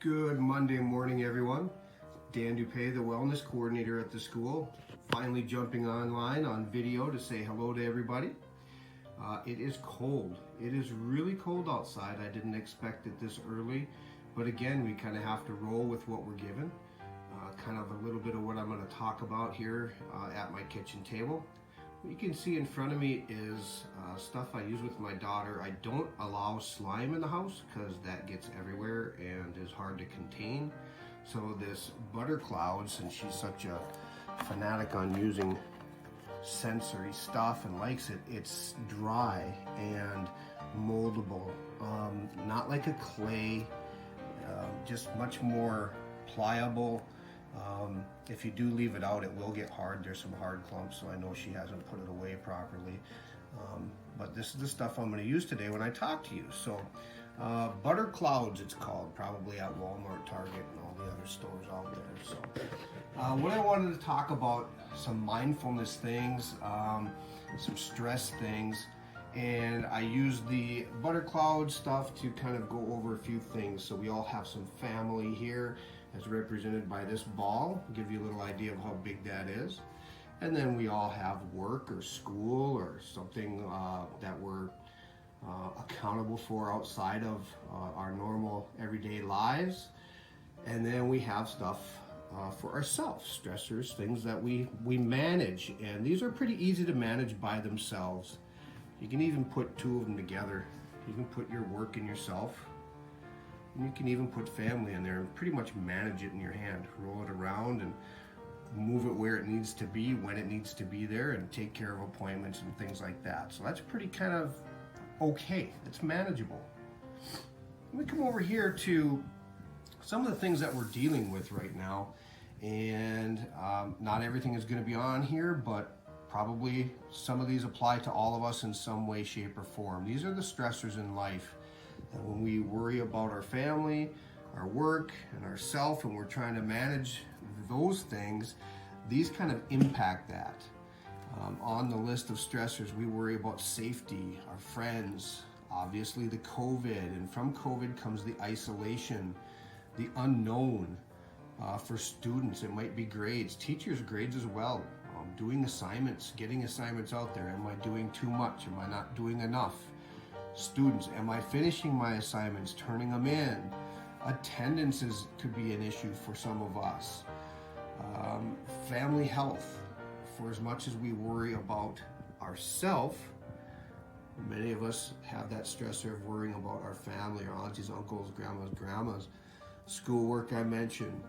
Good Monday morning, everyone. Dan Dupay, the wellness coordinator at the school, finally jumping online on video to say hello to everybody. It is cold. It is really cold outside. I didn't expect it this early, but again, we kind of have to roll with what we're given. Kind of a little bit of what I'm going to talk about here at my kitchen table. What you can see in front of me is stuff I use with my daughter. I don't allow slime in the house because that gets everywhere and is hard to contain. So this butter cloud, since she's such a fanatic on using sensory stuff and likes it, it's dry and moldable. Not like a clay, just much more pliable. If you do leave it out, it will get hard. There's some hard clumps, so I know she hasn't put it away properly. But this is the stuff I'm going to use today when I talk to you. So butter clouds, it's called, probably at Walmart, Target, and all the other stores out there. So what I wanted to talk about, some mindfulness things, some stress things, and I use the butter cloud stuff to kind of go over a few things. So we all have some family here, as represented by this ball. I'll give you a little idea of how big that is. And then we all have work or school or something that we're accountable for outside of our normal everyday lives. And then we have stuff for ourselves, stressors, things that we manage. And these are pretty easy to manage by themselves. You can even put two of them together. You can put your work and yourself. And you can even put family in there and pretty much manage it in your hand. Roll it around and move it where it needs to be, when it needs to be there, and take care of appointments and things like that. So that's pretty kind of okay. It's manageable. Let me come over here to some of the things that we're dealing with right now. And not everything is going to be on here, but probably some of these apply to all of us in some way, shape, or form. These are the stressors in life. And when we worry about our family, our work, and ourself, and we're trying to manage those things, these kind of impact that. On the list of stressors, we worry about safety, our friends, obviously the COVID, and from COVID comes the isolation, the unknown. For students, it might be grades, teachers' grades as well. Doing assignments, getting assignments out there. Am I doing too much? Am I not doing enough? Students, am I finishing my assignments, turning them in? Attendance could be an issue for some of us. Family health, for as much as we worry about ourselves, many of us have that stressor of worrying about our family, our aunties, uncles, grandmas. Schoolwork, I mentioned.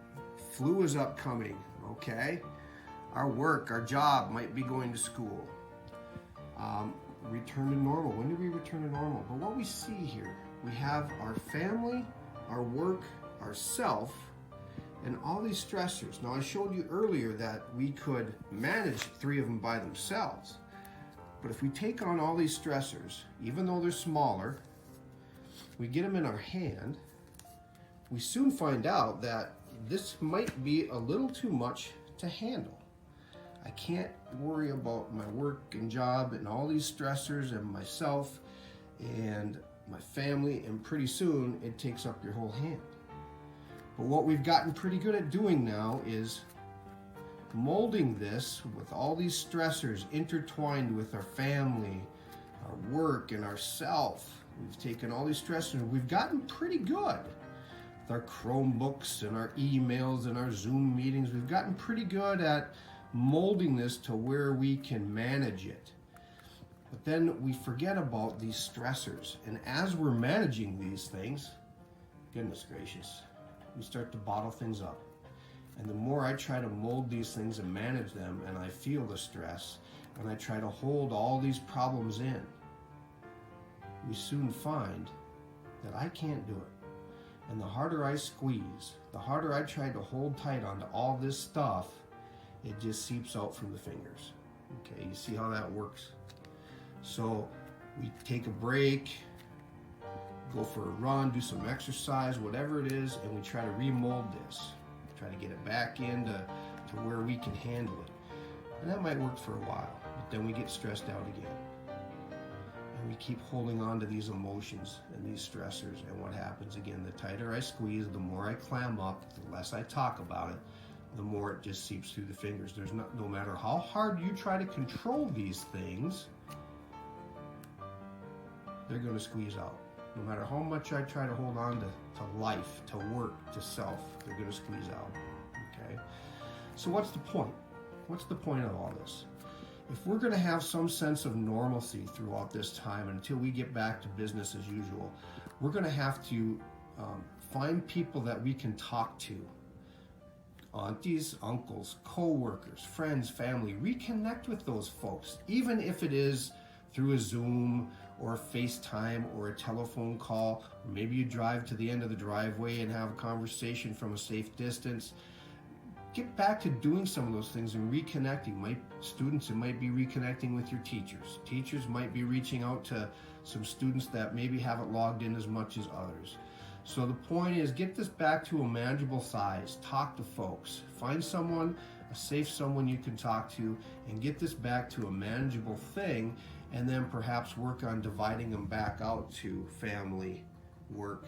Flu is upcoming, okay? Our work, our job might be going to school. Return to normal. When do we return to normal? But what we see here, we have our family, our work, ourself, and all these stressors. Now, I showed you earlier that we could manage three of them by themselves. But if we take on all these stressors, even though they're smaller, we get them in our hand, we soon find out that this might be a little too much to handle. I can't worry about my work and job and all these stressors and myself and my family, and pretty soon it takes up your whole hand. But what we've gotten pretty good at doing now is molding this with all these stressors intertwined with our family, our work, and ourself. We've taken all these stressors and we've gotten pretty good. With our Chromebooks and our emails and our Zoom meetings, we've gotten pretty good at molding this to where we can manage it. But then we forget about these stressors. And as we're managing these things, goodness gracious, we start to bottle things up. And the more I try to mold these things and manage them, and I feel the stress, and I try to hold all these problems in, we soon find that I can't do it. And the harder I squeeze, the harder I try to hold tight onto all this stuff, it just seeps out from the fingers. Okay, you see how that works? So we take a break, go for a run, do some exercise, whatever it is, and we try to remold this. Try to get it back into where we can handle it. And that might work for a while, but then we get stressed out again. And we keep holding on to these emotions and these stressors. And what happens again, the tighter I squeeze, the more I clam up, the less I talk about it, the more it just seeps through the fingers. No matter how hard you try to control these things, they're going to squeeze out. No matter how much I try to hold on to life, to work, to self, they're going to squeeze out. Okay? So what's the point? What's the point of all this? If we're going to have some sense of normalcy throughout this time until we get back to business as usual, we're going to have to find people that we can talk to. Aunties, uncles, co-workers, friends, family. Reconnect with those folks, even if it is through a Zoom or a FaceTime or a telephone call, or maybe you drive to the end of the driveway and have a conversation from a safe distance. Get back to doing some of those things and reconnecting. Students, it might be reconnecting with your teachers. Teachers might be reaching out to some students that maybe haven't logged in as much as others. So the point is, get this back to a manageable size. Talk to folks. Find someone, a safe someone you can talk to, and get this back to a manageable thing, and then perhaps work on dividing them back out to family, work,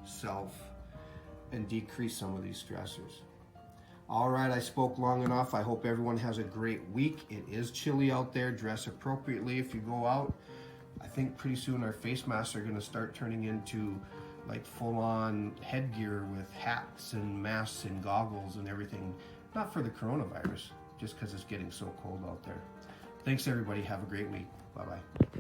self, and decrease some of these stressors. All right, I spoke long enough. I hope everyone has a great week. It is chilly out there. Dress appropriately if you go out. I think pretty soon our face masks are going to start turning into like full-on headgear with hats and masks and goggles and everything. Not for the coronavirus, just because it's getting so cold out there. Thanks, everybody. Have a great week. Bye-bye.